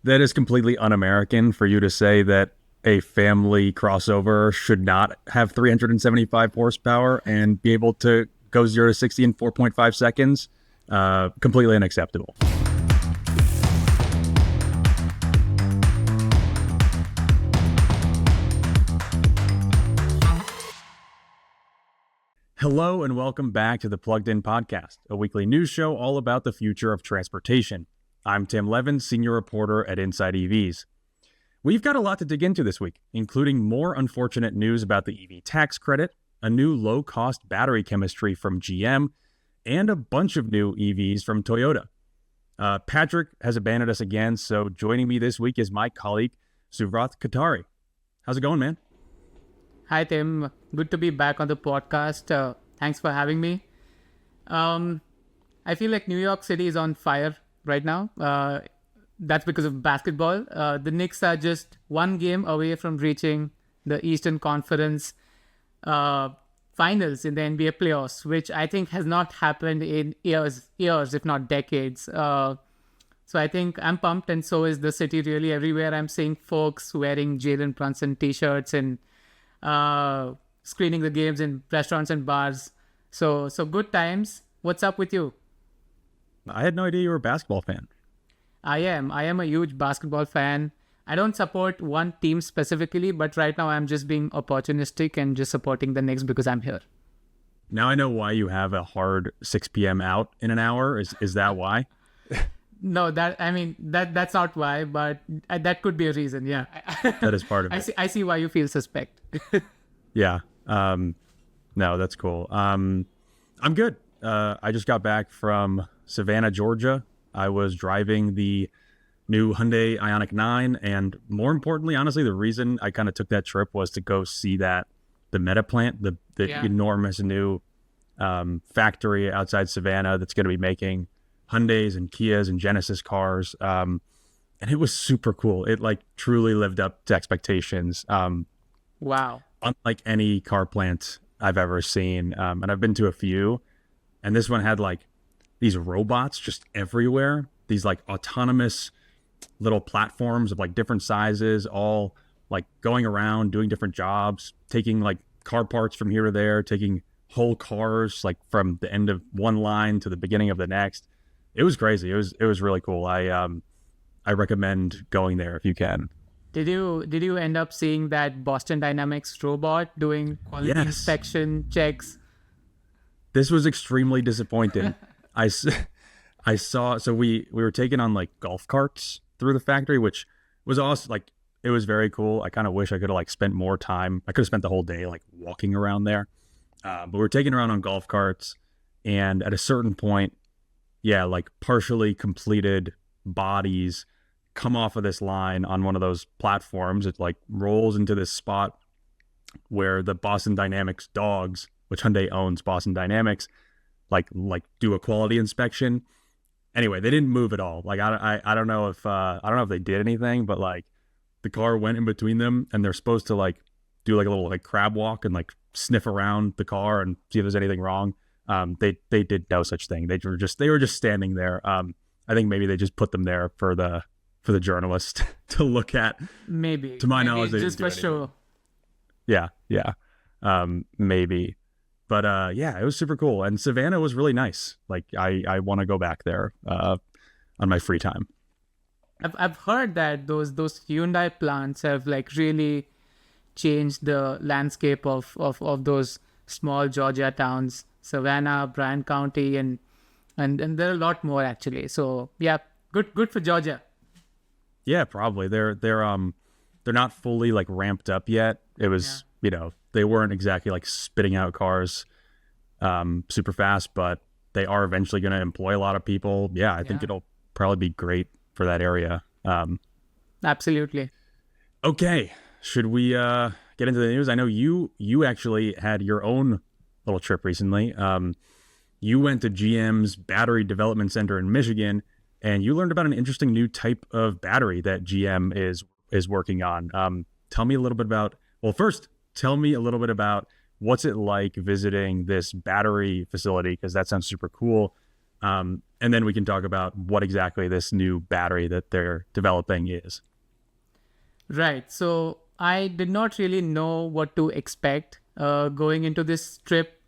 That is completely un-American for you to say that a family crossover should not have 375 horsepower and be able to go 0 to 60 in 4.5 seconds. Completely unacceptable. Hello and welcome back to the Plugged In Podcast, a weekly news show all about the future of transportation. I'm Tim Levin, senior reporter at InsideEVs. We've got a lot to dig into this week, including more unfortunate news about the EV tax credit, a new low-cost battery chemistry from GM, and a bunch of new EVs from Toyota. Patrick has abandoned us again, so joining me this week is my colleague, Suvrat Kothari. How's it going, man? Hi, Tim. Good to be back on the podcast. Thanks for having me. I feel like New York City is on fire right now. That's because of basketball. The Knicks are just one game away from reaching the Eastern Conference finals in the NBA playoffs, which I think has not happened in years, if not decades. So I think I'm pumped, and so is the city really. Everywhere I'm seeing folks wearing Jalen Brunson t-shirts and screening the games in restaurants and bars. So good times. What's up with you? I had no idea you were a basketball fan. I am a huge basketball fan. I don't support one team specifically, but right now I'm just being opportunistic and just supporting the Knicks because I'm here. Now I know why you have a hard 6 p.m. out in an hour. Is that why? No, that's not why, but that could be a reason. Yeah, that is part of it. I see why you feel suspect. Yeah. No, that's cool. I'm good. I just got back from Savannah, Georgia. I was driving the new Hyundai Ioniq 9, and more importantly, honestly, the reason I kind of took that trip was to go see the Meta plant, the enormous new factory outside Savannah that's going to be making Hyundais and Kias and Genesis cars. And it was super cool. It truly lived up to expectations. Wow. Unlike any car plant I've ever seen. And I've been to a few, and this one had these robots just everywhere. These autonomous little platforms of different sizes, all going around, doing different jobs, taking car parts from here to there, taking whole cars from the end of one line to the beginning of the next. It was crazy. It was really cool. I recommend going there if you can. Did you end up seeing that Boston Dynamics robot doing quality inspection checks? This was extremely disappointing. I saw. So we were taken on golf carts through the factory, which was awesome. It was very cool. I kind of wish I could have spent more time. I could have spent the whole day walking around there. But we were taken around on golf carts, and at a certain point, partially completed bodies come off of this line on one of those platforms. It rolls into this spot where the Boston Dynamics dogs, which Hyundai owns Boston Dynamics, do a quality inspection. Anyway, they didn't move at all. I don't know if they did anything, but the car went in between them, and they're supposed to do a little crab walk and sniff around the car and see if there's anything wrong. They did no such thing. They were just standing there. I think maybe they just put them there for the journalist to look at. Maybe. To my knowledge, they just didn't for do sure. Yeah. Maybe. But it was super cool. And Savannah was really nice. I want to go back there on my free time. I've heard that those Hyundai plants have really changed the landscape of those small Georgia towns, Savannah, Bryan County, and there are a lot more actually. So yeah, good for Georgia. Yeah, probably. They're not fully ramped up yet. It was they weren't exactly spitting out cars super fast, but they are eventually going to employ a lot of people. Yeah, I think it'll probably be great for that area. Absolutely. Okay, should we get into the news? I know you actually had your own little trip recently. You went to GM's Battery Development Center in Michigan, and you learned about an interesting new type of battery that GM is working on. Tell me a little bit about. Well, first, tell me a little bit about what's it like visiting this battery facility, because that sounds super cool. And and then we can talk about what exactly this new battery that they're developing is. Right. So I did not really know what to expect going into this trip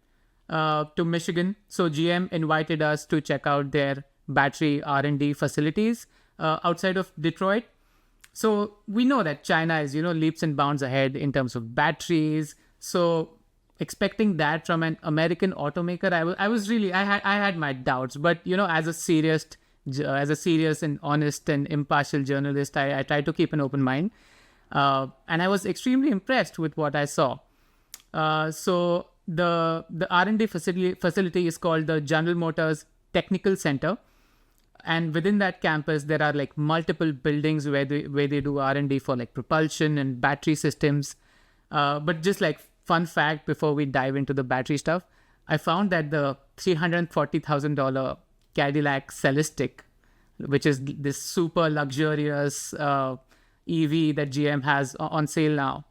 to Michigan. So GM invited us to check out their battery R&D facilities outside of Detroit. So we know that China is, leaps and bounds ahead in terms of batteries. So expecting that from an American automaker, I had my doubts. But as a serious and honest and impartial journalist, I tried to keep an open mind, and I was extremely impressed with what I saw. So the R&D facility is called the General Motors Technical Center. And within that campus, there are like multiple buildings where they do R&D for like propulsion and battery systems. But just like fun fact, before we dive into the battery stuff, I found that the $340,000 Cadillac Celestiq, which is this super luxurious EV that GM has on sale now,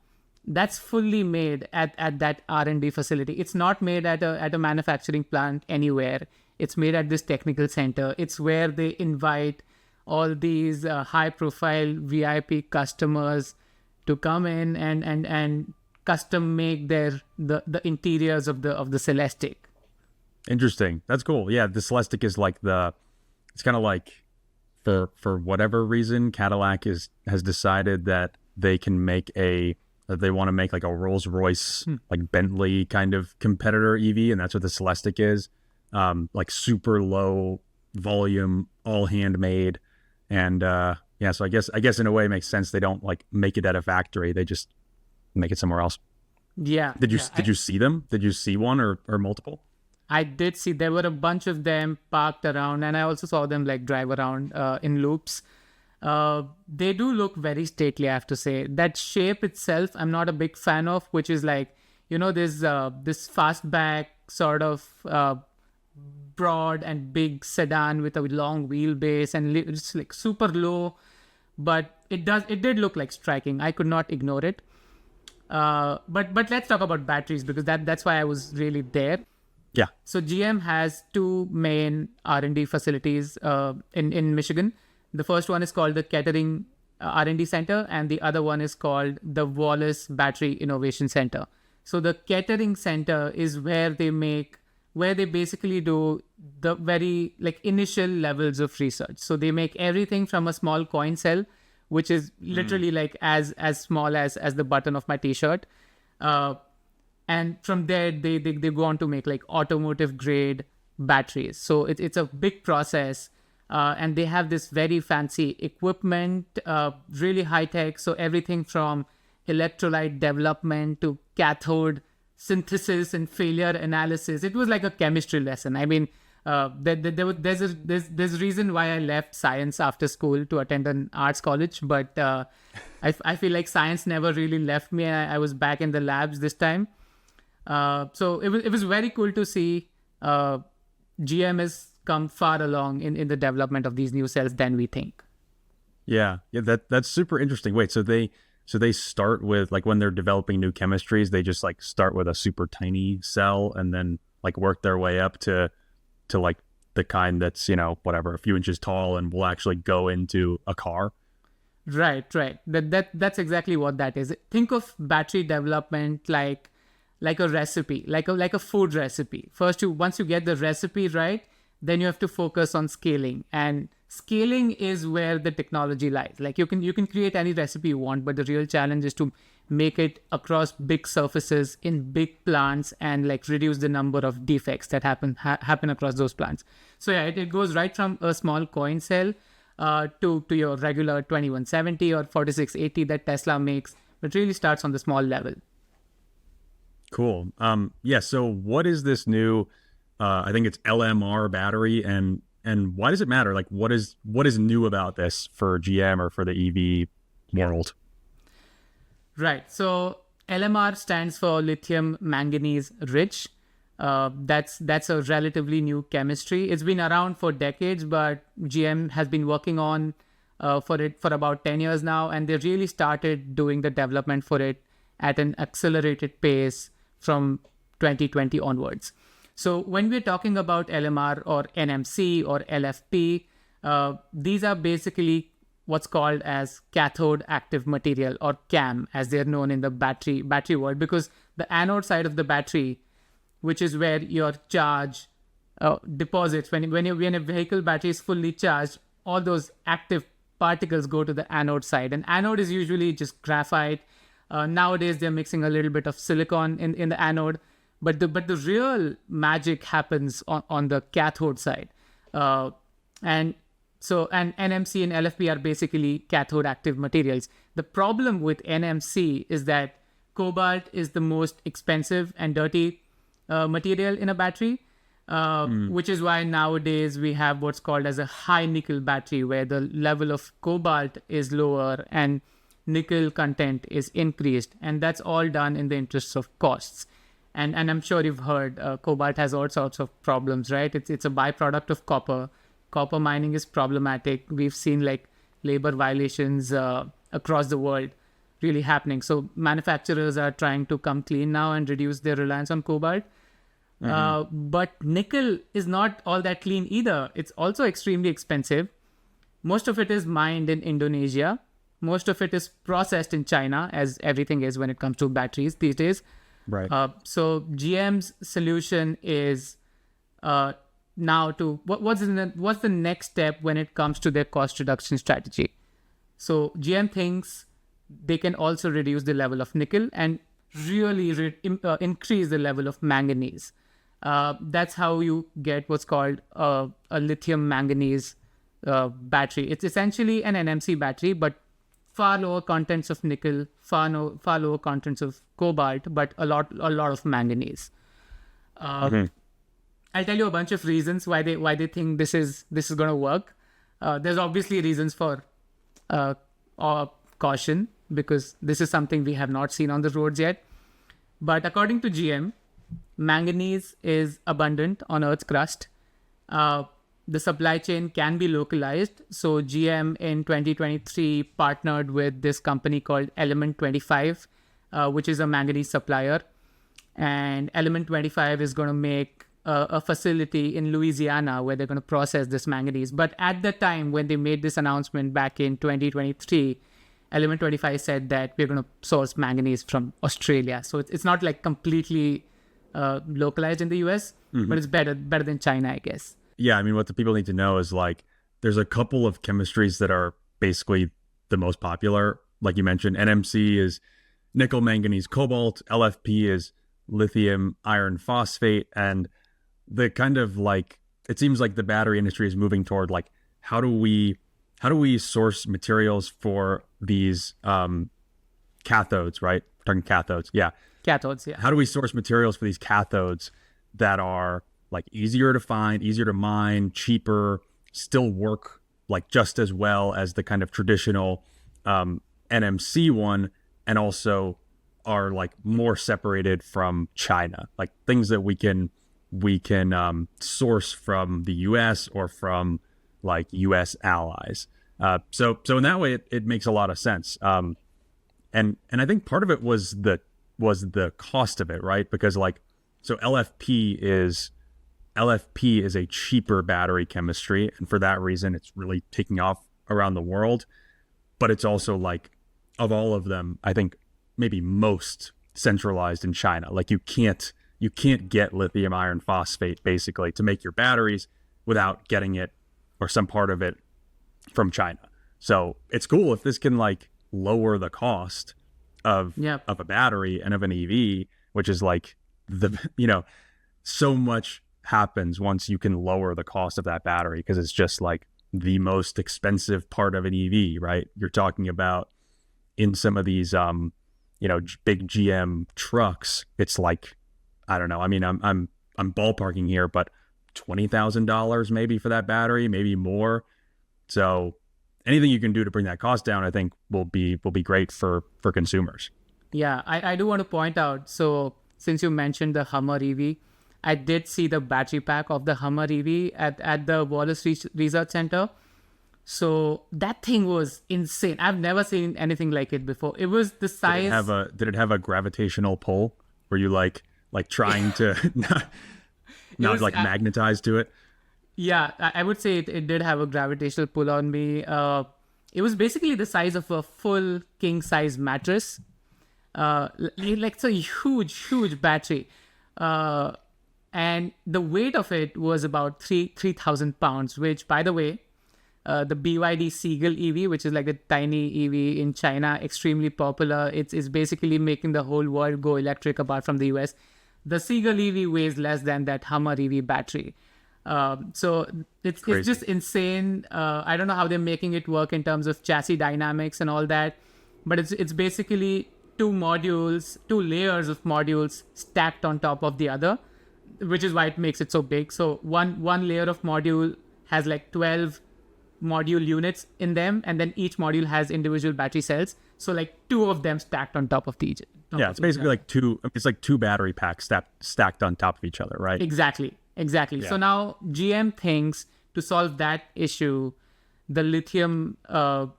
that's fully made at that R&D facility. It's not made at a manufacturing plant anywhere. It's made at this technical center. It's where they invite all these high-profile VIP customers to come in and custom make the interiors of the Celestiq. Interesting. That's cool. Yeah, the Celestiq is like it's kind of like for whatever reason, Cadillac has decided that they can make that they want to make like a Rolls-Royce, like Bentley kind of competitor EV, and that's what the Celestiq is. Like super low volume, all handmade, and so I guess in a way it makes sense. They don't like make it at a factory; they just make it somewhere else. Yeah. Did you see them? Did you see one or multiple? I did see there were a bunch of them parked around, and I also saw them like drive around in loops. They do look very stately, I have to say. That shape itself, I'm not a big fan of, which is like this fastback sort of broad and big sedan with a long wheelbase, and it's like super low, but it did look like striking. I could not ignore it. But let's talk about batteries, because that's why I was really there. Yeah. So GM has two main R&D facilities in Michigan. The first one is called the Kettering R&D Center, and the other one is called the Wallace Battery Innovation Center. So the Kettering Center is where they basically do the very like initial levels of research. So they make everything from a small coin cell, which is literally like as small as the button of my t-shirt. And from there, they go on to make like automotive grade batteries. So it's a big process. And they have this very fancy equipment, really high tech. So everything from electrolyte development to cathode synthesis and failure analysis. It was like a chemistry lesson. I mean, there's a reason why I left science after school to attend an arts college, but I feel like science never really left me. I was back in the labs this time. So it was very cool to see GM has come far along in the development of these new cells than we think. Yeah, that's super interesting. Wait, so they start with, like, when they're developing new chemistries, they just like start with a super tiny cell and then like work their way up to like the kind that's, whatever, a few inches tall and will actually go into a car. Right. That's exactly what that is. Think of battery development like a recipe, like a food recipe. Once you get the recipe right, then you have to focus on scaling, and scaling is where the technology lies. Like you can create any recipe you want, but the real challenge is to make it across big surfaces in big plants and like reduce the number of defects that happen across those plants. So yeah, it goes right from a small coin cell to your regular 2170 or 4680 that Tesla makes, but really starts on the small level. Cool. Yeah. So what is this new? I think it's LMR battery, and why does it matter? Like, what is new about this for GM or for the EV world? Right. So LMR stands for lithium manganese rich. That's a relatively new chemistry. It's been around for decades, but GM has been working on for it for about 10 years now, and they really started doing the development for it at an accelerated pace from 2020 onwards. So when we're talking about LMR or NMC or LFP, these are basically what's called as cathode active material, or CAM, as they're known in the battery world, because the anode side of the battery, which is where your charge deposits, when a vehicle battery is fully charged, all those active particles go to the anode side, and anode is usually just graphite. Nowadays they're mixing a little bit of silicon in the anode, but the real magic happens on the cathode side. And NMC and LFP are basically cathode active materials. The problem with NMC is that cobalt is the most expensive and dirty material in a battery, which is why nowadays we have what's called as a high nickel battery, where the level of cobalt is lower and nickel content is increased. And that's all done in the interests of costs. And I'm sure you've heard cobalt has all sorts of problems, right? It's a byproduct of copper. Copper mining is problematic. We've seen like labor violations across the world really happening. So manufacturers are trying to come clean now and reduce their reliance on cobalt. But nickel is not all that clean either. It's also extremely expensive. Most of it is mined in Indonesia. Most of it is processed in China, as everything is when it comes to batteries these days. Right. So GM's solution is now to what's the next step when it comes to their cost reduction strategy. So GM thinks they can also reduce the level of nickel and really increase the level of manganese. That's how you get what's called a lithium manganese battery. It's essentially an NMC battery, but far lower contents of nickel, far lower contents of cobalt, but a lot of manganese. I'll tell you a bunch of reasons why they think this is going to work. There's obviously reasons for caution, because this is something we have not seen on the roads yet. But according to GM, manganese is abundant on Earth's crust. The supply chain can be localized. So GM in 2023 partnered with this company called Element 25, which is a manganese supplier. And Element 25 is going to make a facility in Louisiana where they're going to process this manganese. But at the time when they made this announcement back in 2023, Element 25 said that we're going to source manganese from Australia. So it's not like completely localized in the US, but it's better than China, I guess. Yeah, I mean, what the people need to know is like there's a couple of chemistries that are basically the most popular. Like you mentioned, NMC is nickel, manganese, cobalt. LFP is lithium iron phosphate. And the kind of like, it seems like the battery industry is moving toward like, how do we source materials for these cathodes, right? We're talking cathodes. Yeah. Cathodes, yeah. How do we source materials for these cathodes that are like easier to find, easier to mine, cheaper, still work like just as well as the kind of traditional NMC one, and also are like more separated from China, like things that we can source from the US or from like US allies. So in that way, it makes a lot of sense. And I think part of it was the cost of it, right? Because like, so LFP is a cheaper battery chemistry, and for that reason, it's really taking off around the world. But it's also like, of all of them, I think maybe most centralized in China. Like you can't get lithium iron phosphate basically to make your batteries without getting it or some part of it from China. So it's cool if this can like lower the cost of a battery and of an EV, which is like so much happens once you can lower the cost of that battery, because it's just like the most expensive part of an EV, right? You're talking about in some of these big GM trucks, it's like, I don't know, I mean, I'm ballparking here, but $20,000 maybe for that battery, maybe more. So anything you can do to bring that cost down, I think will be great for consumers. Yeah, I do want to point out, so since you mentioned the Hummer EV, I did see the battery pack of the Hummer EV at the Wallace Research Center. So that thing was insane. I've never seen anything like it before. It was the size. Did it have a gravitational pull? Were you like trying to? not was, like magnetized to it. Yeah, I would say it did have a gravitational pull on me. It was basically the size of a full king size mattress. Like it's a huge battery. And the weight of it was about 3,000 pounds, which, by the way, the BYD Seagull EV, which is like the tiny EV in China, extremely popular. It's basically making the whole world go electric apart from the US. The Seagull EV weighs less than that Hummer EV battery. So it's just insane. I don't know how they're making it work in terms of chassis dynamics and all that, but it's basically two layers of modules stacked on top of the other, which is why it makes it so big. So one layer of module has like 12 module units in them, and then each module has individual battery cells. So like two of them stacked on top of each. Yeah, it's basically like two battery packs stacked on top of each other, right? Exactly. Yeah. So now GM thinks to solve that issue, the lithium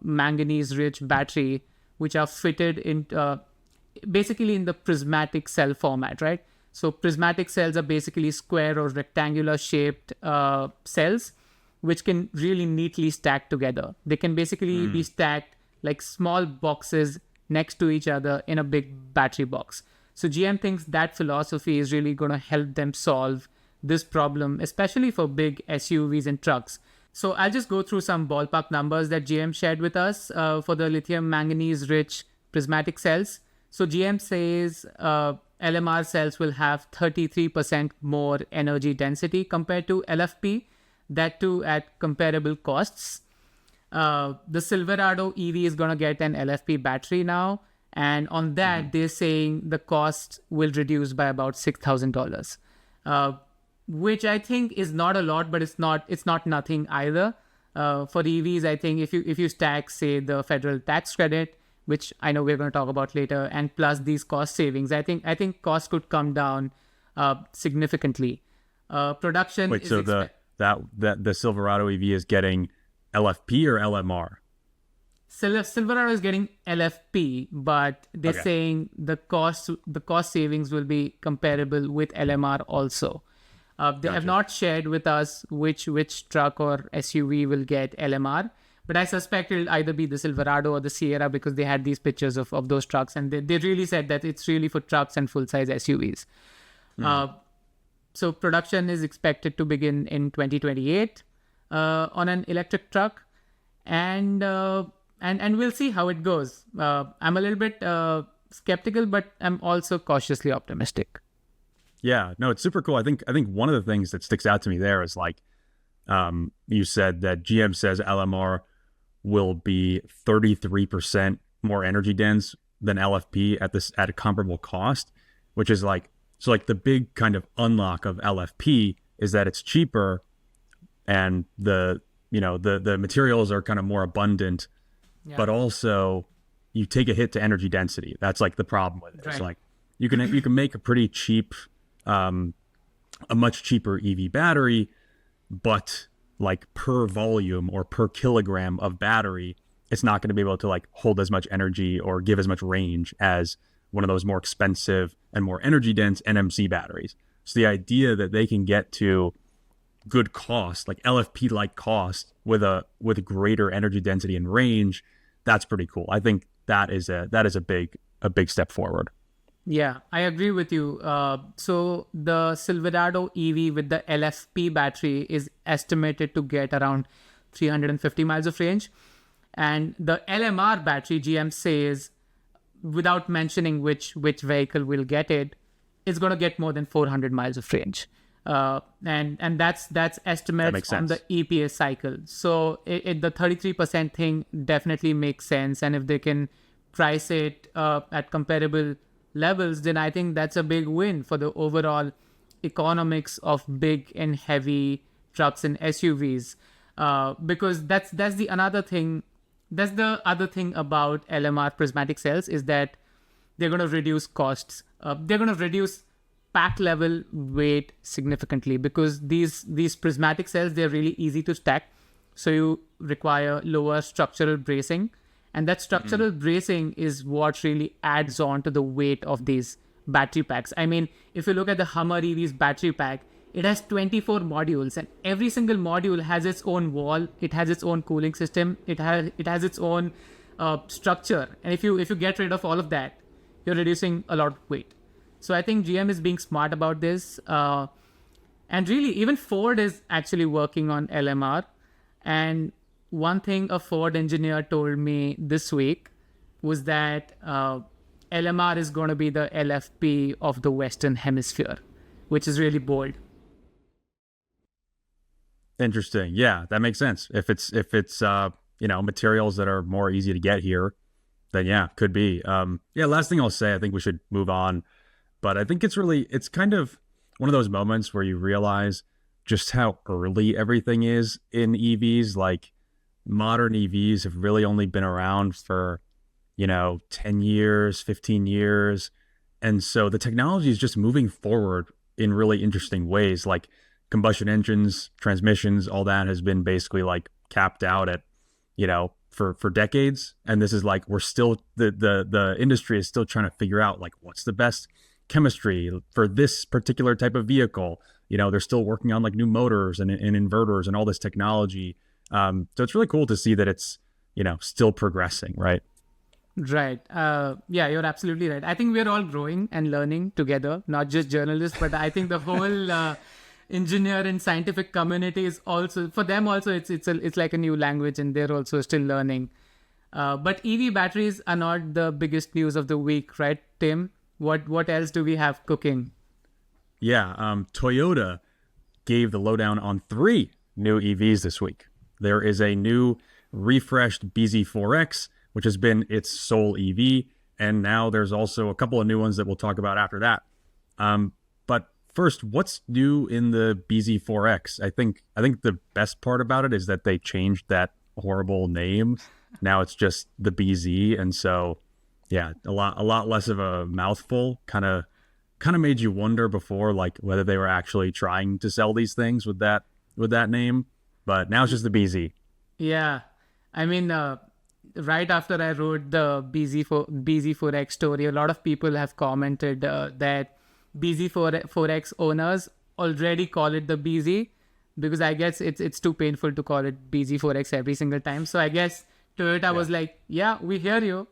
manganese rich battery, which are fitted in basically in the prismatic cell format, right? So prismatic cells are basically square or rectangular shaped cells, which can really neatly stack together. They can basically be stacked like small boxes next to each other in a big battery box. So GM thinks that philosophy is really going to help them solve this problem, especially for big SUVs and trucks. So I'll just go through some ballpark numbers that GM shared with us for the lithium manganese rich prismatic cells. So GM says LMR cells will have 33% more energy density compared to LFP, that too at comparable costs. The Silverado EV is going to get an LFP battery now, and on that they're saying the cost will reduce by about $6,000. Which I think is not a lot, but it's not nothing either. For EVs, I think if you stack, say, the federal tax credit, which I know we're going to talk about later, and plus these cost savings, I think costs could come down significantly. Production. Wait, so the Silverado EV is getting LFP or LMR? Silverado is getting LFP, but they're saying the cost savings will be comparable with LMR also. They have not shared with us which truck or SUV will get LMR, but I suspect it'll either be the Silverado or the Sierra, because they had these pictures of those trucks, and they really said that it's really for trucks and full-size SUVs. So production is expected to begin in 2028 on an electric truck, and we'll see how it goes. I'm a little bit skeptical, but I'm also cautiously optimistic. Yeah, no, it's super cool. I think one of the things that sticks out to me there is like, you said that GM says LMR will be 33% more energy dense than LFP at a comparable cost, which is like, so like the big kind of unlock of LFP is that it's cheaper, and the materials are kind of more abundant, but also you take a hit to energy density. That's like the problem with it. Right. It's like you can make a pretty cheap, a much cheaper EV battery, but like per volume or per kilogram of battery, it's not going to be able to like hold as much energy or give as much range as one of those more expensive and more energy dense NMC batteries. So the idea that they can get to good cost, like LFP like cost with greater energy density and range, that's pretty cool. I think that is a big step forward. Yeah, I agree with you. So the Silverado EV with the LFP battery is estimated to get around 350 miles of range. And the LMR battery, GM says, without mentioning which vehicle will get it, is going to get more than 400 miles of range. And that's estimates on the EPA cycle. So the 33% thing definitely makes sense. And if they can price it at comparable levels, then I think that's a big win for the overall economics of big and heavy trucks and SUVs. Because that's the other thing about LMR prismatic cells, is that they're going to reduce costs. They're going to reduce pack level weight significantly, because these prismatic cells, they're really easy to stack. So you require lower structural bracing. And that structural bracing is what really adds on to the weight of these battery packs. I mean, if you look at the Hummer EV's battery pack, it has 24 modules, and every single module has its own wall. It has its own cooling system. It has its own structure. And if you get rid of all of that, you're reducing a lot of weight. So I think GM is being smart about this. And really, even Ford is actually working on LMR. And one thing a Ford engineer told me this week was that LMR is going to be the LFP of the Western Hemisphere, which is really bold. Interesting. Yeah, that makes sense. If it's materials that are more easy to get here, then yeah, could be. Last thing I'll say, I think we should move on. But I think it's kind of one of those moments where you realize just how early everything is in EVs. Like, modern EVs have really only been around for, 10 years, 15 years. And so the technology is just moving forward in really interesting ways. Like, combustion engines, transmissions, all that has been basically like capped out at, for decades. And this is like, we're still, the industry is still trying to figure out like, what's the best chemistry for this particular type of vehicle. They're still working on like new motors and inverters and all this technology. So it's really cool to see that it's, still progressing, right? Right. Yeah, you're absolutely right. I think we're all growing and learning together, not just journalists, but I think the whole engineer and scientific community is also, for them also, it's like a new language, and they're also still learning. But EV batteries are not the biggest news of the week, right, Tim? What else do we have cooking? Yeah, Toyota gave the lowdown on 3 new EVs this week. There is a new refreshed bZ4X, which has been its sole EV, and now there's also a couple of new ones that we'll talk about after that. But first, what's new in the bZ4X? I think the best part about it is that they changed that horrible name. Now it's just the BZ, and so yeah, a lot less of a mouthful. Kind of made you wonder before, like, whether they were actually trying to sell these things with that name. But now it's just the BZ. Yeah, I mean, right after I wrote the bZ4X story, a lot of people have commented that bZ4X owners already call it the BZ, because I guess it's too painful to call it bZ4X every single time. So I guess Toyota was like, yeah, we hear you.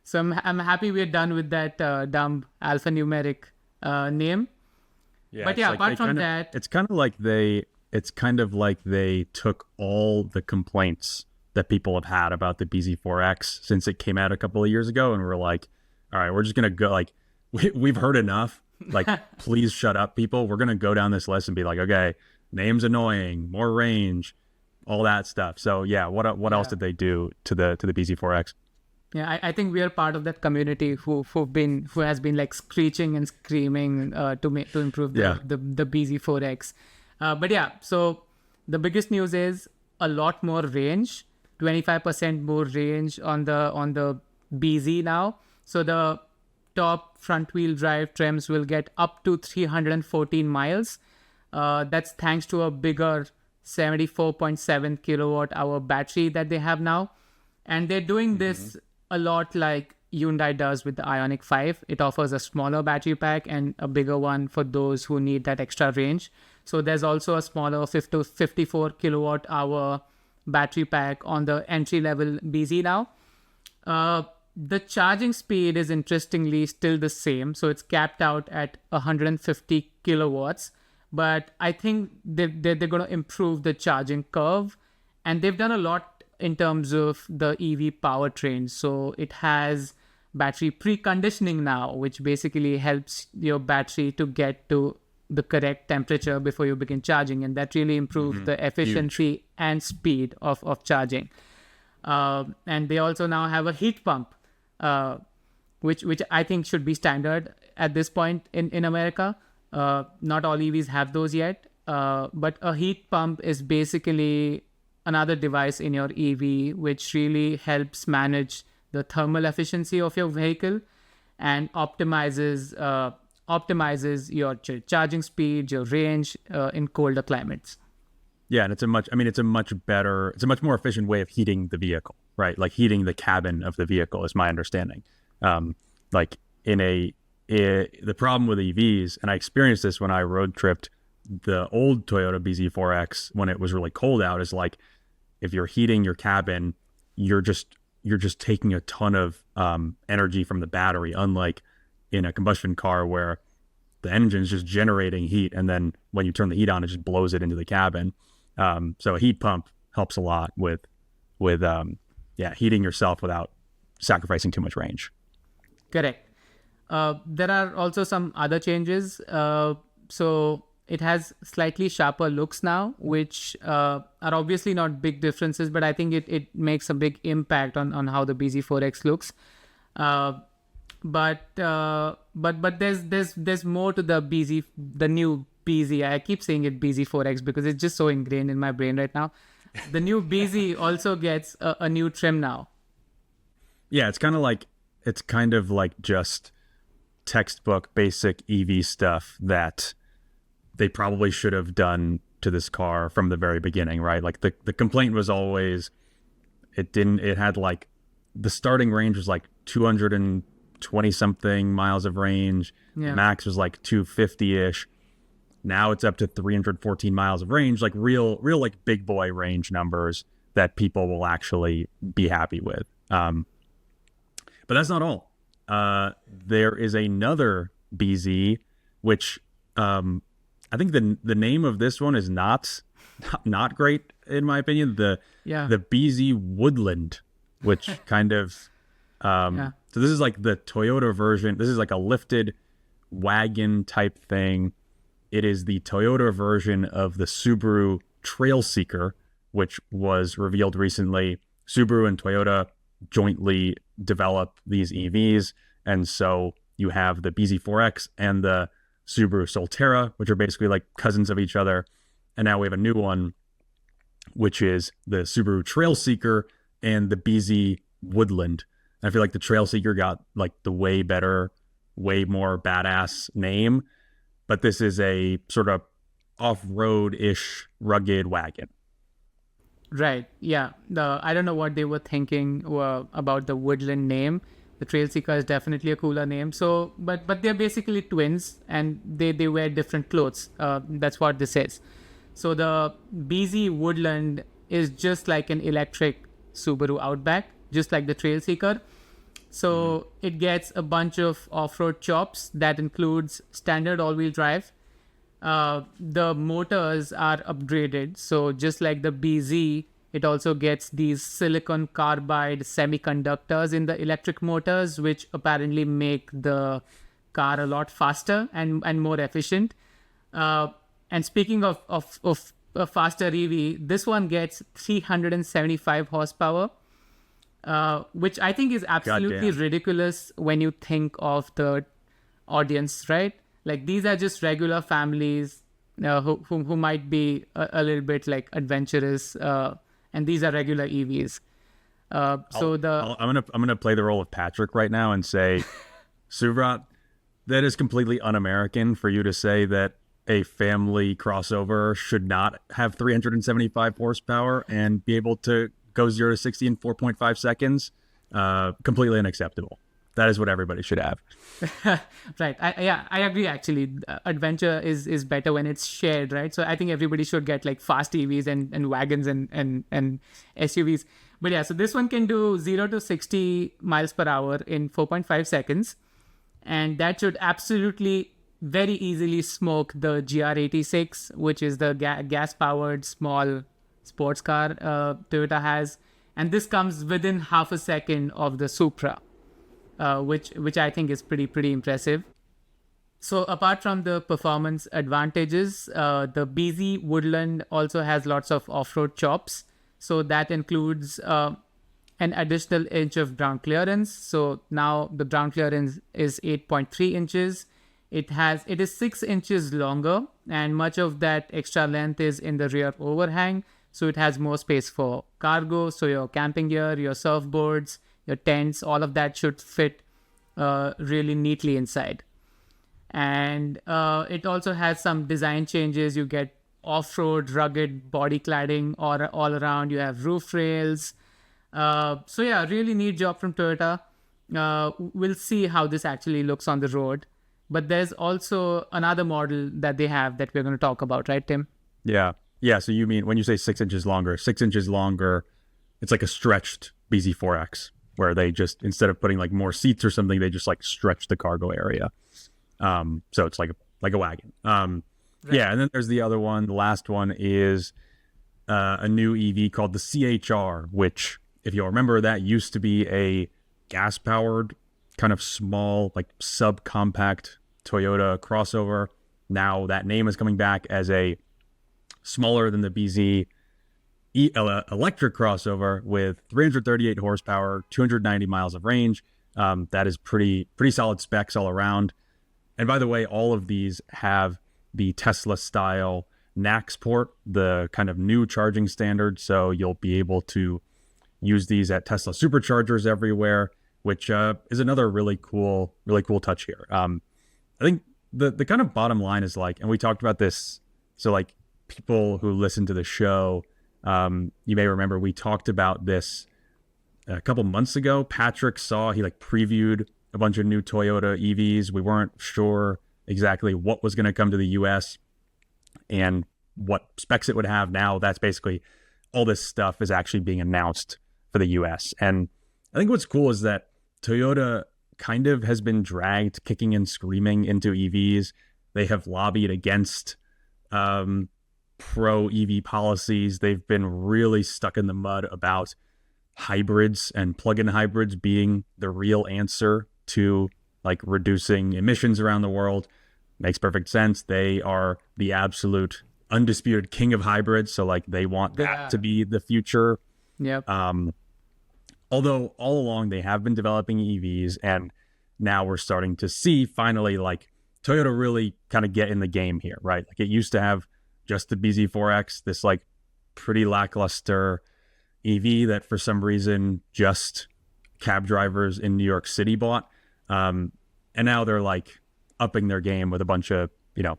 So I'm happy we're done with that dumb alphanumeric name. Yeah, but yeah, apart from that, it's kind of like they took all the complaints that people have had about the bZ4X since it came out a couple of years ago, and we're like, all right, we're just gonna go, like, we've heard enough. Like, please shut up, people. We're gonna go down this list and be like, okay, name's annoying, more range, all that stuff. So yeah, what else did they do to the bZ4X? Yeah, I think we are part of that community who has been like screeching and screaming to improve the bZ4X. But yeah, so the biggest news is a lot more range, 25% more range on the BZ now. So the top front wheel drive trims will get up to 314 miles. That's thanks to a bigger 74.7 kilowatt hour battery that they have now. And they're doing this a lot like Hyundai does with the Ioniq 5. It offers a smaller battery pack and a bigger one for those who need that extra range. So there's also a smaller 54 kilowatt hour battery pack on the entry level BZ now. The charging speed is interestingly still the same. So it's capped out at 150 kilowatts. But I think they're going to improve the charging curve. And they've done a lot in terms of the EV powertrain. So it has battery preconditioning now, which basically helps your battery to get to the correct temperature before you begin charging. And that really improves the efficiency and speed of charging. And they also now have a heat pump, which I think should be standard at this point in America. Not all EVs have those yet. But a heat pump is basically another device in your EV which really helps manage the thermal efficiency of your vehicle and optimizes your charging speed, your range in colder climates. Yeah, and it's a much more efficient way of heating the vehicle, right? Like heating the cabin of the vehicle is my understanding. The problem with EVs, and I experienced this when I road tripped the old Toyota bZ4X, when it was really cold out, is like if you're heating your cabin, you're just taking a ton of energy from the battery, unlike in a combustion car where the engine's just generating heat, and then when you turn the heat on, it just blows it into the cabin. So a heat pump helps a lot with heating yourself without sacrificing too much range. Correct. There are also some other changes. So it has slightly sharper looks now, which are obviously not big differences, but I think it makes a big impact on how the bZ4X looks. But there's more to the new bZ. I keep saying it bZ4X because it's just so ingrained in my brain right now. The new bZ also gets a new trim now. Yeah, it's kind of like just textbook basic EV stuff that they probably should have done to this car from the very beginning, right? Like the complaint was always it had like the starting range was like 220 something miles of range. Yeah. Max was like 250-ish. Now it's up to 314 miles of range, like real like big boy range numbers that people will actually be happy with. But that's not all. There is another bZ, which I think the name of this one is not great in my opinion. The bZ Woodland, which kind of so this is like the Toyota version. This is like a lifted wagon type thing. It is the Toyota version of the Subaru Trailseeker, which was revealed recently. Subaru and Toyota jointly develop these EVs, and so you have the bZ4X and the Subaru Solterra, which are basically like cousins of each other. And now we have a new one, which is the Subaru Trailseeker and the bZ Woodland. And I feel like the Trailseeker got like the way better, way more badass name, but this is a sort of off-road-ish rugged wagon. Right. Yeah. I don't know what they were thinking about the Woodland name. The Trailseeker is definitely a cooler name. So, but they're basically twins, and they wear different clothes. That's what this is. So the bZ Woodland is just like an electric Subaru Outback, just like the Trailseeker. So it gets a bunch of off-road chops that includes standard all-wheel drive. The motors are upgraded. So just like the bZ, it also gets these silicon carbide semiconductors in the electric motors, which apparently make the car a lot faster and more efficient. And speaking of a faster EV, this one gets 375 horsepower, which I think is absolutely ridiculous when you think of the audience, right? Like these are just regular families who might be a little bit like adventurous, and these are regular EVs. I'm gonna play the role of Patrick right now and say, Suvrat, that is completely un-American for you to say that a family crossover should not have 375 horsepower and be able to go 0 to 60 in 4.5 seconds. Completely unacceptable. That is what everybody should have. Right. I agree, actually. Adventure is better when it's shared, right? So I think everybody should get like fast EVs and wagons and SUVs. But yeah, so this one can do 0 to 60 miles per hour in 4.5 seconds. And that should absolutely very easily smoke the GR86, which is the gas-powered small sports car Toyota has. And this comes within half a second of the Supra. Which I think is pretty impressive. So apart from the performance advantages, the bZ Woodland also has lots of off-road chops. So that includes an additional inch of ground clearance. So now the ground clearance is 8.3 inches. It is 6 inches longer, and much of that extra length is in the rear overhang. So it has more space for cargo. So your camping gear, your surfboards, your tents, all of that should fit really neatly inside. And it also has some design changes. You get off-road rugged body cladding all around. You have roof rails. So yeah, really neat job from Toyota. We'll see how this actually looks on the road. But there's also another model that they have that we're going to talk about, right, Tim? Yeah. Yeah. So you mean when you say 6 inches longer, it's like a stretched bZ4X where they just, instead of putting like more seats or something, they just like stretch the cargo area. So it's like a wagon. Right. Yeah. And then there's the other one. The last one is a new EV called the CHR, which, if you'll remember, that used to be a gas powered kind of small, like subcompact Toyota crossover. Now that name is coming back as a smaller than the bZ electric crossover with 338 horsepower, 290 miles of range. That is pretty solid specs all around. And by the way, all of these have the Tesla style NACS port, the kind of new charging standard. So you'll be able to use these at Tesla superchargers everywhere, which is another really cool touch here. I think the kind of bottom line is like, and we talked about this, so like people who listen to the show, you may remember we talked about this a couple months ago. Patrick he like previewed a bunch of new Toyota EVs. We weren't sure exactly what was going to come to the US and what specs it would have. Now that's basically all this stuff is actually being announced for the US. And I think what's cool is that Toyota kind of has been dragged kicking and screaming into EVs. They have lobbied against pro EV policies. They've been really stuck in the mud about hybrids and plug-in hybrids being the real answer to like reducing emissions around the world. Makes perfect sense. They are the absolute undisputed king of hybrids. So like they want that to be the future. Yep. Although all along they have been developing EVs, and now we're starting to see finally like Toyota really kind of get in the game here, right? Like it used to have just the bZ4X, this like pretty lackluster EV that for some reason just cab drivers in New York City bought. And now they're like upping their game with a bunch of,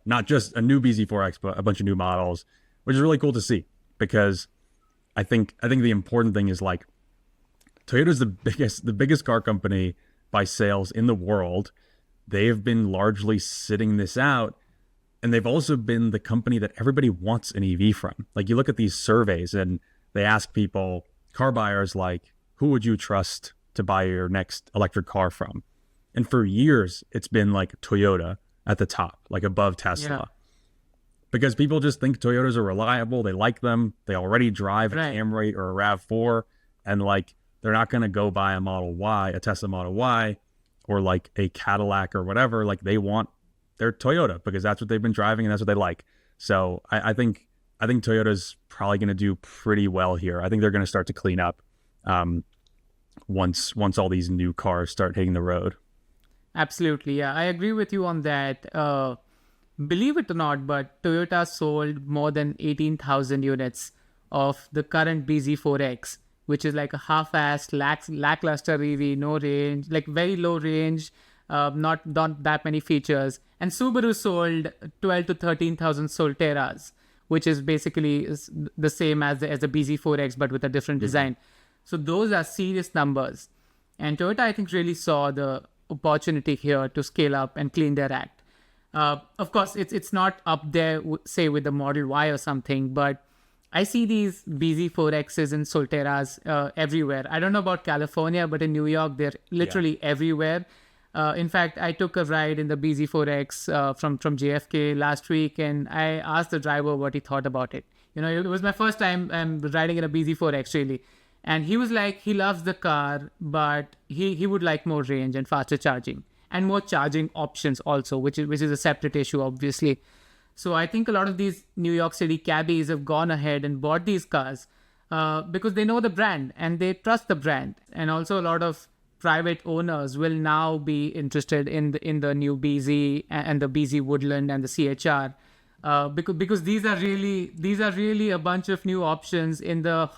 not just a new bZ4X, but a bunch of new models, which is really cool to see, because I think the important thing is like Toyota's the biggest car company by sales in the world. They have been largely sitting this out, and they've also been the company that everybody wants an EV from. Like you look at these surveys and they ask people, car buyers, like, who would you trust to buy your next electric car from? And for years, it's been like Toyota at the top, like above Tesla. Yeah. Because people just think Toyotas are reliable. They like them. They already drive a Camry or a RAV4. And like, they're not going to go buy a Tesla Model Y, or like a Cadillac or whatever. Like they want their Toyota because that's what they've been driving and that's what they like. So I think Toyota's probably going to do pretty well here. I think they're going to start to clean up once all these new cars start hitting the road. Absolutely. Yeah, I agree with you on that. Believe it or not, but Toyota sold more than 18,000 units of the current bZ4X, which is like a half-assed, lackluster EV, no range, like very low range, not that many features. And Subaru sold 12 to 13,000 Solteras, which is basically the same as the bZ4X, but with a different design. So those are serious numbers. And Toyota, I think, really saw the opportunity here to scale up and clean their act. Of course, it's not up there, say, with the Model Y or something, but I see these bZ4Xs and Solteras everywhere. I don't know about California, but in New York, they're literally everywhere. In fact, I took a ride in the bZ4X from JFK last week, and I asked the driver what he thought about it. It was my first time riding in a bZ4X, really. And he was like, he loves the car, but he would like more range and faster charging and more charging options also, which is a separate issue, obviously. So I think a lot of these New York City cabbies have gone ahead and bought these cars because they know the brand and they trust the brand. And also a lot of private owners will now be interested in the new bZ and the bZ Woodland and the CHR because these are really a bunch of new options in the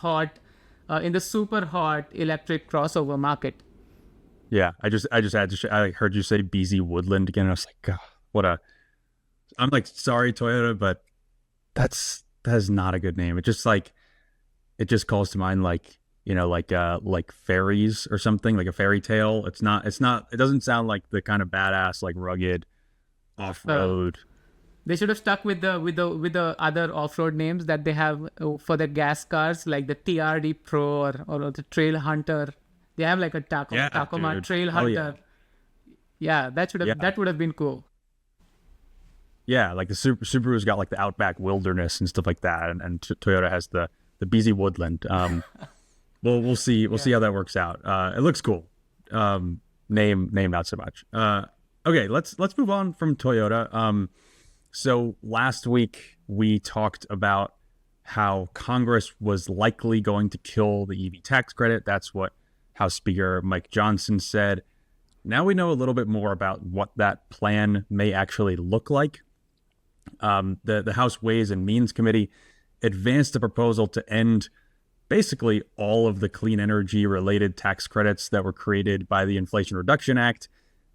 super hot electric crossover market. Yeah, I just had to. I heard you say bZ Woodland again. And I was like, God, I'm like, sorry, Toyota, but that is not a good name. It just calls to mind like fairies or something, like a fairy tale. It doesn't sound like the kind of badass, like rugged, off-road. They should have stuck with the other off-road names that they have for the gas cars, like the TRD Pro or the Trail Hunter. They have like a Tacoma dude. Trail Hunter. Yeah, that would have been cool. Yeah, like the Subaru's got like the Outback Wilderness and stuff like that, and Toyota has the bZ Woodland. We'll see how that works out. It looks cool. Name not so much. Okay, let's move on from Toyota. So last week we talked about how Congress was likely going to kill the EV tax credit. That's what House Speaker Mike Johnson said. Now we know a little bit more about what that plan may actually look like. The House Ways and Means Committee advanced a proposal to end basically all of the clean energy related tax credits that were created by the Inflation Reduction Act,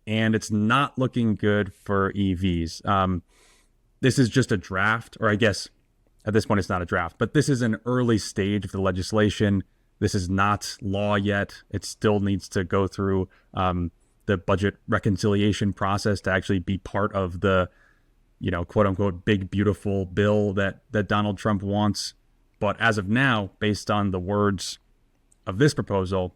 and it's not looking good for EVs. This is just a draft, or I guess at this point it's not a draft, but this is an early stage of the legislation. This is not law yet. It still needs to go through the budget reconciliation process to actually be part of the, quote unquote, big, beautiful bill that Donald Trump wants. But as of now, based on the words of this proposal,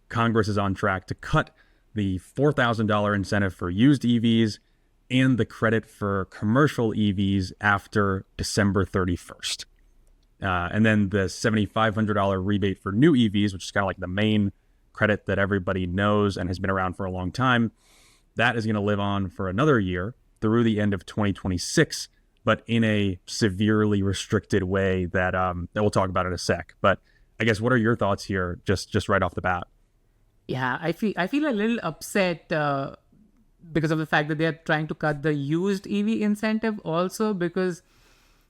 Congress is on track to cut the $4,000 incentive for used EVs and the credit for commercial EVs after December 31st. And then the $7,500 rebate for new EVs, which is kind of like the main credit that everybody knows and has been around for a long time, that is going to live on for another year through the end of 2026, but in a severely restricted way that we'll talk about in a sec. But I guess, what are your thoughts here, just right off the bat? Yeah, I feel a little upset because of the fact that they are trying to cut the used EV incentive also, because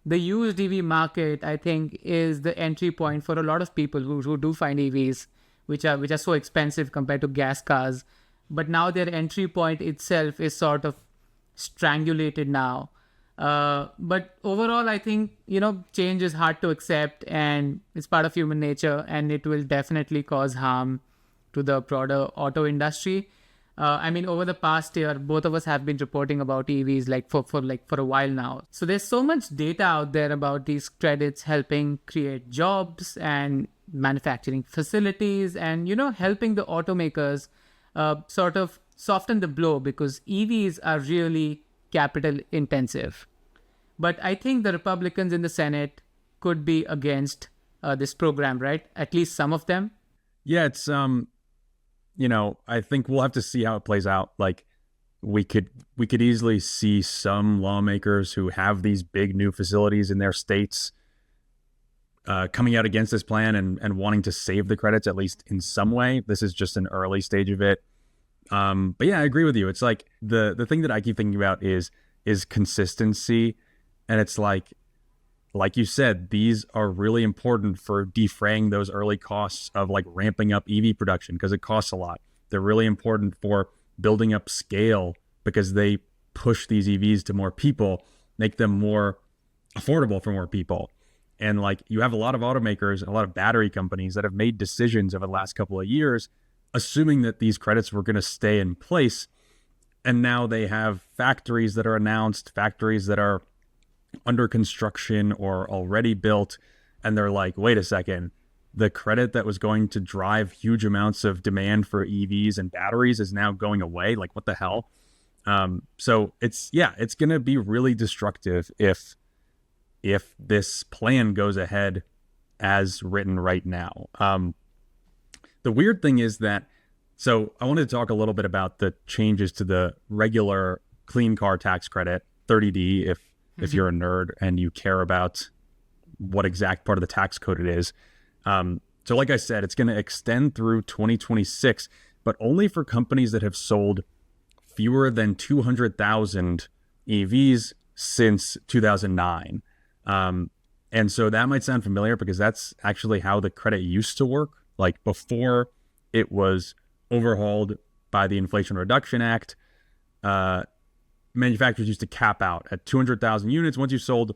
the used EV market, I think, is the entry point for a lot of people who do find EVs, which are so expensive compared to gas cars. But now their entry point itself is sort of strangulated now. But overall, I think, change is hard to accept, and it's part of human nature, and it will definitely cause harm to the broader auto industry. Over the past year, both of us have been reporting about EVs for a while now. So there's so much data out there about these credits helping create jobs and manufacturing facilities, and helping the automakers sort of soften the blow, because EVs are really capital intensive. But I think the Republicans in the Senate could be against this program, right? At least some of them. Yeah, it's I think we'll have to see how it plays out. Like, we could easily see some lawmakers who have these big new facilities in their states coming out against this plan and wanting to save the credits, at least in some way. This is just an early stage of it. But yeah, I agree with you. It's like the thing that I keep thinking about is consistency. And it's like you said, these are really important for defraying those early costs of like ramping up EV production, because it costs a lot. They're really important for building up scale, because they push these EVs to more people, make them more affordable for more people. And like, you have a lot of automakers and a lot of battery companies that have made decisions over the last couple of years, assuming that these credits were going to stay in place. And now they have factories that are announced, factories that are under construction or already built, and they're like, wait a second, the credit that was going to drive huge amounts of demand for EVs and batteries is now going away. Like, what the hell? So it's going to be really destructive if this plan goes ahead as written right now. The weird thing is that, so I wanted to talk a little bit about the changes to the regular clean car tax credit, 30D, if you're a nerd and you care about what exact part of the tax code it is. So like I said, it's going to extend through 2026, but only for companies that have sold fewer than 200,000 EVs since 2009. And so that might sound familiar, because that's actually how the credit used to work. Like, before it was overhauled by the Inflation Reduction Act, manufacturers used to cap out at 200,000 units. Once you sold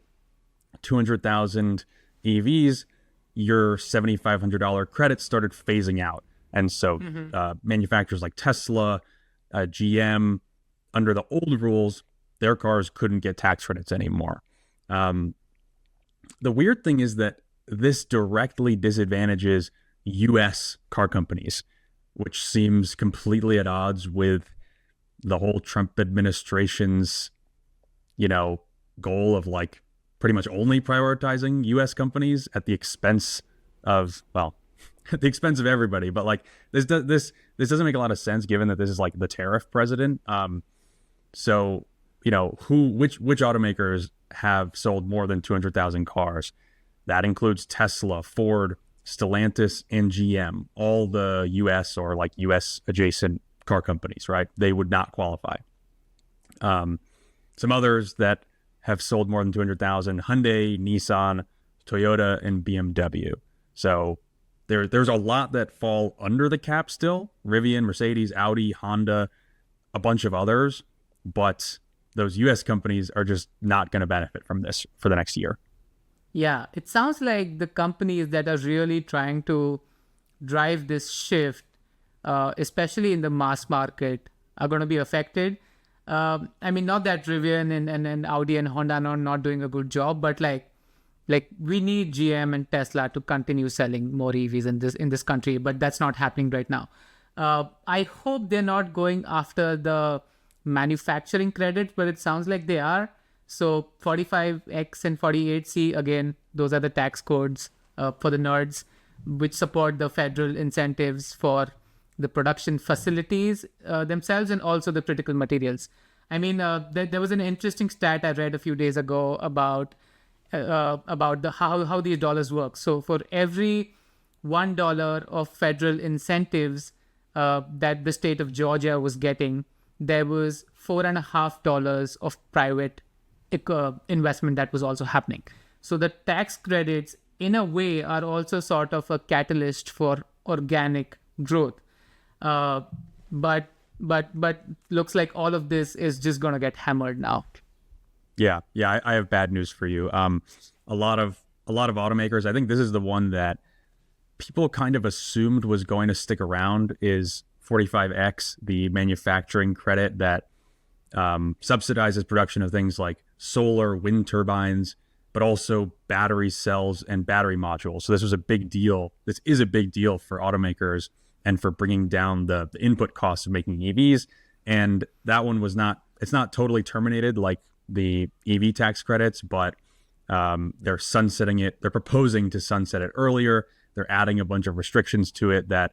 200,000 EVs, your $7,500 credit started phasing out. And so manufacturers like Tesla, GM, under the old rules, their cars couldn't get tax credits anymore. The weird thing is that this directly disadvantages U.S. car companies, which seems completely at odds with the whole Trump administration's, goal of like pretty much only prioritizing U.S. companies at the expense of, at the expense of everybody. But like this doesn't make a lot of sense given that this is like the tariff president. So which automakers have sold more than 200,000 cars? That includes Tesla, Ford, Stellantis, and GM, all the U.S. or like U.S. adjacent car companies, right? They would not qualify. Some others that have sold more than 200,000, Hyundai, Nissan, Toyota, and BMW. So there's a lot that fall under the cap still. Rivian, Mercedes, Audi, Honda, a bunch of others. But those U.S. companies are just not going to benefit from this for the next year. Yeah, it sounds like the companies that are really trying to drive this shift, especially in the mass market, are going to be affected. I mean, not that Rivian and Audi and Honda are not doing a good job, but like we need GM and Tesla to continue selling more EVs in this country, but that's not happening right now. I hope they're not going after the manufacturing credits, but it sounds like they are. So 45X and 48C, again, those are the tax codes for the nerds, which support the federal incentives for the production facilities themselves and also the critical materials. I mean, there was an interesting stat I read a few days ago about how these dollars work. So for every $1 of federal incentives that the state of Georgia was getting, there was $4.50 of private investment that was also happening. So the tax credits, in a way, are also sort of a catalyst for organic growth. But looks like all of this is just going to get hammered now. Yeah. I have bad news for you. A lot of automakers, I think this is the one that people kind of assumed was going to stick around, is 45X, the manufacturing credit that subsidizes production of things like solar, wind turbines, but also battery cells and battery modules. So this was a big deal. This is a big deal for automakers and for bringing down the input costs of making EVs. And that one it's not totally terminated like the EV tax credits, but they're sunsetting it. They're proposing to sunset it earlier. They're adding a bunch of restrictions to it that,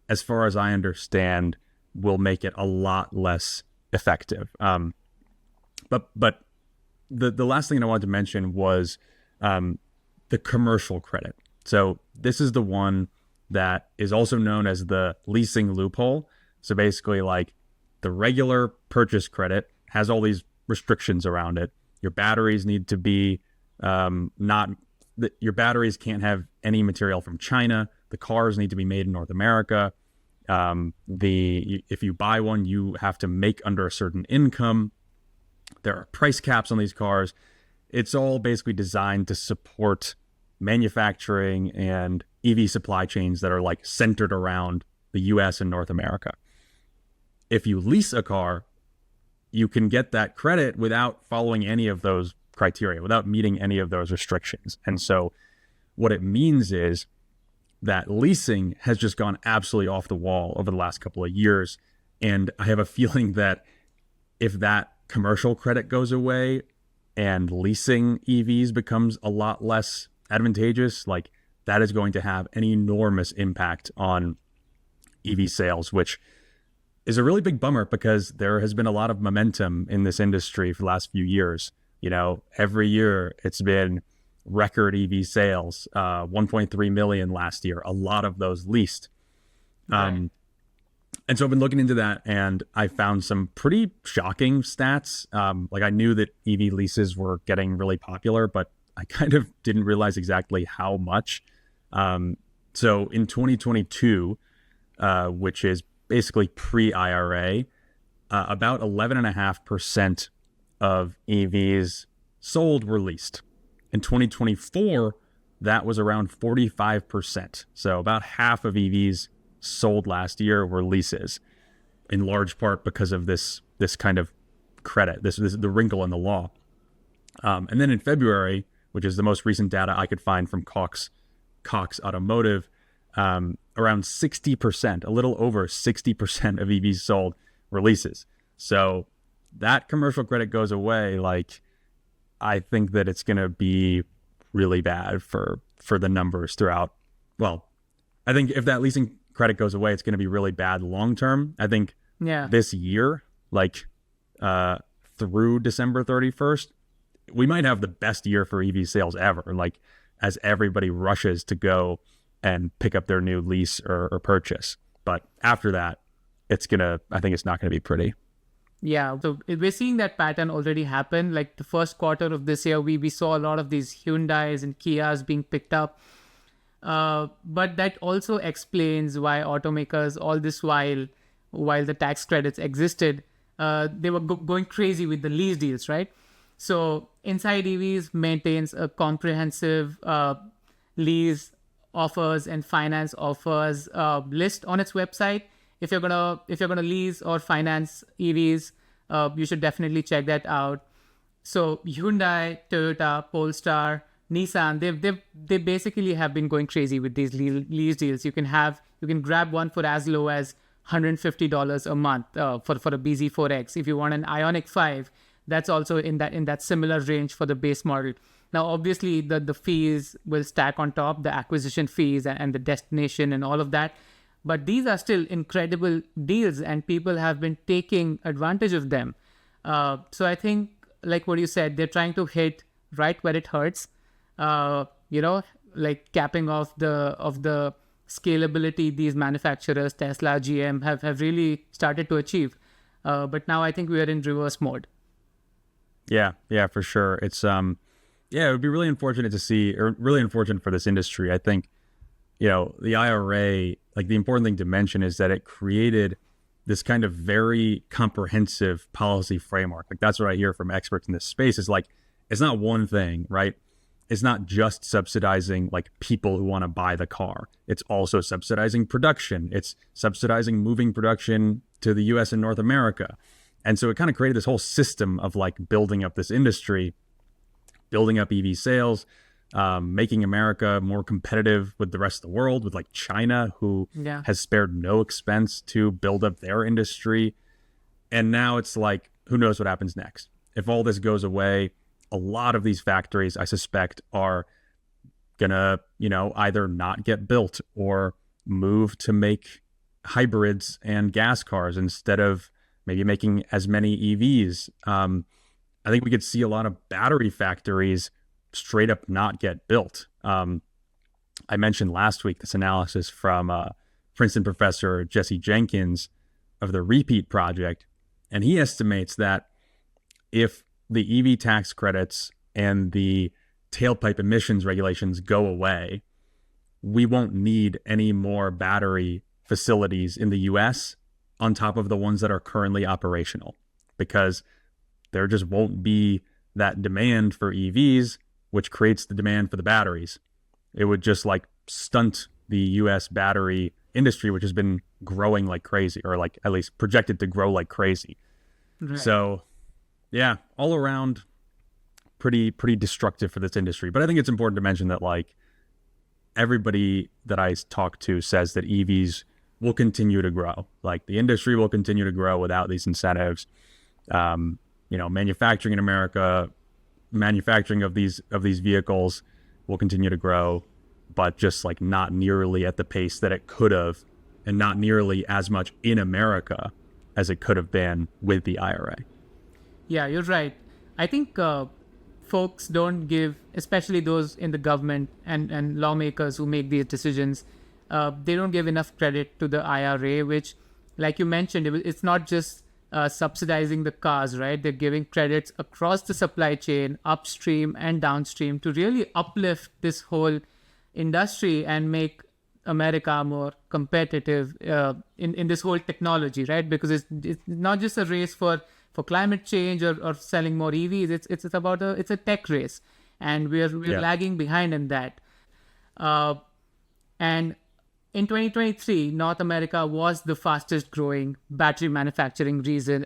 as far as I understand, will make it a lot less effective. But the last thing I wanted to mention was the commercial credit. So this is the one that is also known as the leasing loophole. So basically, like, the regular purchase credit has all these restrictions around it. Your batteries need to be your batteries can't have any material from China. The cars need to be made in North America. If you buy one, you have to make under a certain income. There are price caps on these cars. It's all basically designed to support manufacturing and EV supply chains that are like centered around the US and North America. If you lease a car, you can get that credit without following any of those criteria, without meeting any of those restrictions. And so what it means is that leasing has just gone absolutely off the wall over the last couple of years. And I have a feeling that if that commercial credit goes away and leasing EVs becomes a lot less advantageous, like, that is going to have an enormous impact on EV sales, which is a really big bummer because there has been a lot of momentum in this industry for the last few years. Every year it's been record EV sales, 1.3 million last year, a lot of those leased. Right. And so I've been looking into that, and I found some pretty shocking stats. Like, I knew that EV leases were getting really popular, but I kind of didn't realize exactly how much. So in 2022, which is basically pre-IRA, about 11.5% of EVs sold were leased. In 2024, that was around 45%. So about half of EVs sold last year were leases, in large part because of this kind of credit. This is the wrinkle in the law. And then in February, which is the most recent data I could find from Cox Automotive, around 60%, a little over 60% of EVs sold were leases. So that commercial credit goes away. Like, I think that it's going to be really bad for the numbers throughout. Well, I think if that leasing credit goes away, it's going to be really bad long term. I think this year, like through December 31st, we might have the best year for EV sales ever. Like, as everybody rushes to go and pick up their new lease or purchase. But after that, I think it's not going to be pretty. Yeah, so we're seeing that pattern already happen. Like the first quarter of this year, we saw a lot of these Hyundais and Kias being picked up. But that also explains why automakers, all this while the tax credits existed, they were going crazy with the lease deals, right? So InsideEVs maintains a comprehensive lease offers and finance offers list on its website. If you're gonna lease or finance EVs, you should definitely check that out. So Hyundai, Toyota, Polestar, Nissan, they basically have been going crazy with these lease deals. You can grab one for as low as $150 a month for a bZ4X. If you want an Ioniq 5, that's also in that similar range for the base model. Now, obviously, the fees will stack on top, the acquisition fees and the destination and all of that. But these are still incredible deals, and people have been taking advantage of them. So I think, like what you said, they're trying to hit right where it hurts. Like capping off the scalability these manufacturers, Tesla, GM, have really started to achieve. But now I think we are in reverse mode. Yeah, for sure. It's it would be really unfortunate to see, or really unfortunate for this industry. I think, the IRA, like, the important thing to mention is that it created this kind of very comprehensive policy framework. Like, that's what I hear from experts in this space, is like, it's not one thing, right? It's not just subsidizing like people who want to buy the car. It's also subsidizing production. It's subsidizing moving production to the US and North America. And so it kind of created this whole system of like building up this industry, building up EV sales, making America more competitive with the rest of the world, with like China, who has spared no expense to build up their industry. And now it's like, who knows what happens next? If all this goes away, a lot of these factories, I suspect, are gonna, either not get built or move to make hybrids and gas cars instead of maybe making as many EVs. I think we could see a lot of battery factories straight up not get built. I mentioned last week this analysis from Princeton professor Jesse Jenkins of the Repeat Project, and he estimates that if the EV tax credits and the tailpipe emissions regulations go away, we won't need any more battery facilities in the US on top of the ones that are currently operational, because there just won't be that demand for EVs, which creates the demand for the batteries. It would just like stunt the US battery industry, which has been growing like crazy, or like at least projected to grow like crazy. Right. So yeah, all around pretty destructive for this industry. But I think it's important to mention that like everybody that I talk to says that EVs will continue to grow. Like the industry will continue to grow without these incentives. Manufacturing in America, manufacturing of these vehicles will continue to grow, but just like not nearly at the pace that it could have, and not nearly as much in America as it could have been with the IRA. Yeah, you're right. I think folks don't give, especially those in the government and lawmakers who make these decisions, they don't give enough credit to the IRA, which, like you mentioned, it's not just subsidizing the cars, right? They're giving credits across the supply chain, upstream and downstream, to really uplift this whole industry and make America more competitive in this whole technology, right? Because it's not just a race for climate change or selling more EVs. It's a tech race, and we're lagging behind in that. And in 2023, North America was the fastest growing battery manufacturing region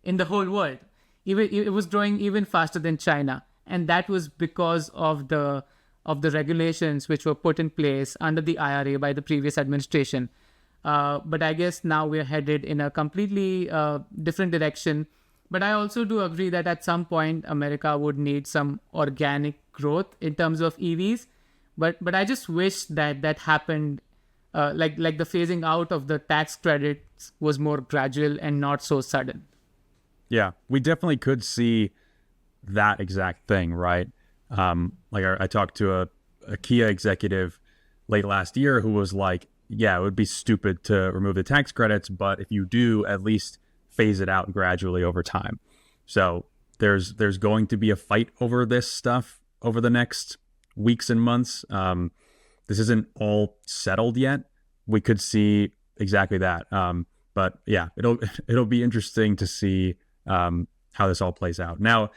in the whole world. Even it was growing even faster than China, and that was because of the regulations which were put in place under the IRA by the previous administration. But I guess now we're headed in a completely different direction. But I also do agree that at some point America would need some organic growth in terms of EVs. But I just wish that happened, like the phasing out of the tax credits was more gradual and not so sudden. Yeah, we definitely could see that exact thing, right? I talked to a Kia executive late last year who was like, yeah, it would be stupid to remove the tax credits, but if you do, at least phase it out gradually over time. So there's going to be a fight over this stuff over the next weeks and months. This isn't all settled yet. We could see exactly that. But yeah, it'll be interesting to see how this all plays out. Now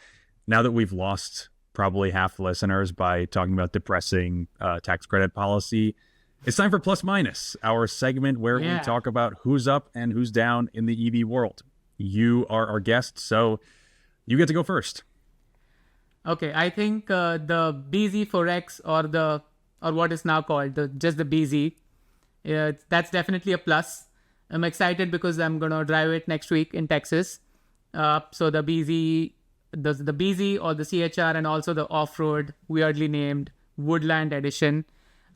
that we've lost probably half the listeners by talking about depressing tax credit policy, it's time for Plus Minus, our segment where we talk about who's up and who's down in the EV world. You are our guest, so you get to go first. Okay, I think the bZ4X or what is now called just the bZ, that's definitely a plus. I'm excited because I'm gonna drive it next week in Texas. So the bZ or the CHR, and also the off-road weirdly named Woodland edition.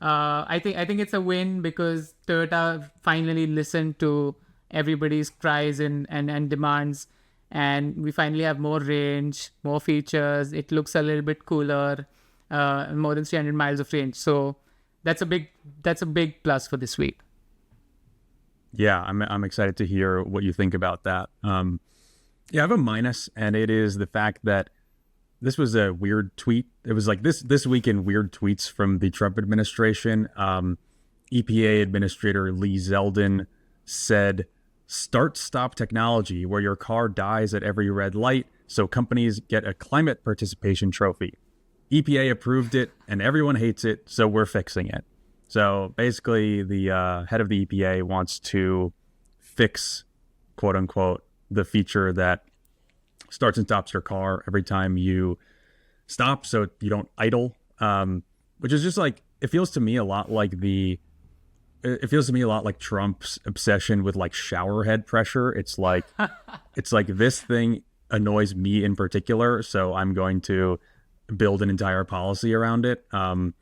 I think it's a win because Toyota finally listened to everybody's cries and demands, and we finally have more range, more features. It looks a little bit cooler, more than 300 miles of range. So that's a big plus for this week. Yeah, I'm excited to hear what you think about that. Yeah, I have a minus, and it is the fact that this was a weird tweet. It was like this week in weird tweets from the Trump administration. EPA Administrator Lee Zeldin said, "Start-stop technology where your car dies at every red light, so companies get a climate participation trophy. EPA approved it, and everyone hates it, so we're fixing it." So basically, the head of the EPA wants to fix, quote unquote, the feature that starts and stops your car every time you stop, so you don't idle. Which is just like, it feels to me a lot like Trump's obsession with like shower head pressure. It's like this thing annoys me in particular, so I'm going to build an entire policy around it. I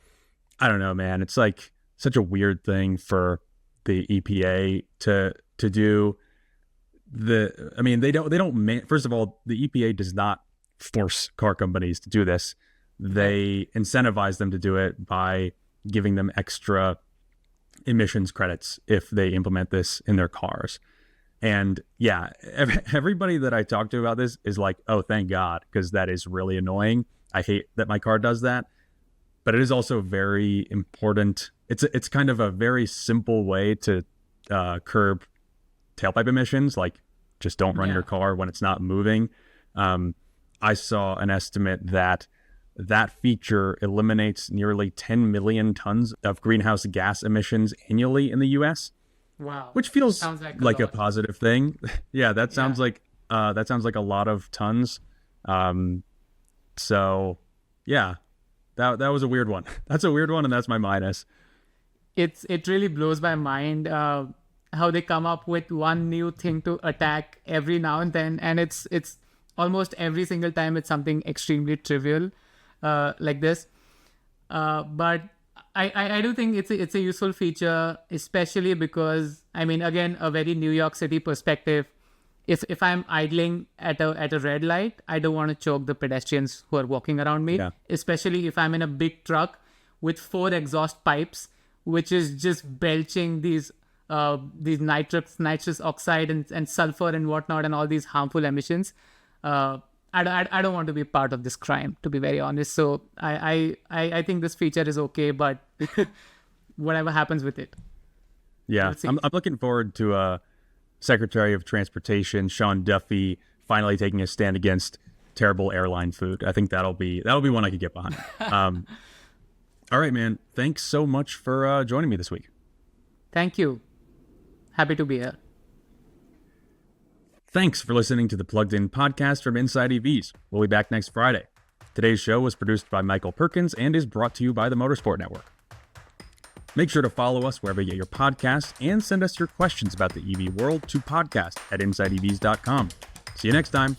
don't know, man. It's like such a weird thing for the EPA to do. First of all, the EPA does not force car companies to do this. They incentivize them to do it by giving them extra emissions credits if they implement this in their cars. And yeah, everybody that I talk to about this is like, oh, thank God, because that is really annoying. I hate that my car does that. But it is also very important. It's kind of a very simple way to curb tailpipe emissions, like just don't run your car when it's not moving. I saw an estimate that feature eliminates nearly 10 million tons of greenhouse gas emissions annually in the US. Wow. Which feels like a positive thing. Yeah, that sounds like a lot of tons. So yeah, that was a weird one. That's a weird one, and that's my minus. It really blows my mind how they come up with one new thing to attack every now and then, and it's almost every single time it's something extremely trivial like this. But I do think it's a useful feature, especially because, I mean, again, a very New York City perspective. If I'm idling at a red light, I don't want to choke the pedestrians who are walking around me, especially if I'm in a big truck with 4 exhaust pipes, which is just belching these nitrous oxide and sulfur and whatnot, and all these harmful emissions. I don't want to be part of this crime, to be very honest. So I think this feature is okay, but whatever happens with it. Yeah, I'm looking forward to Secretary of Transportation Sean Duffy finally taking a stand against terrible airline food. I think that'll be one I could get behind. All right, man. Thanks so much for joining me this week. Thank you. Happy to be here. Thanks for listening to the Plugged In podcast from InsideEVs. We'll be back next Friday. Today's show was produced by Michael Perkins and is brought to you by the Motorsport Network. Make sure to follow us wherever you get your podcasts and send us your questions about the EV world to podcast@InsideEVs.com. See you next time.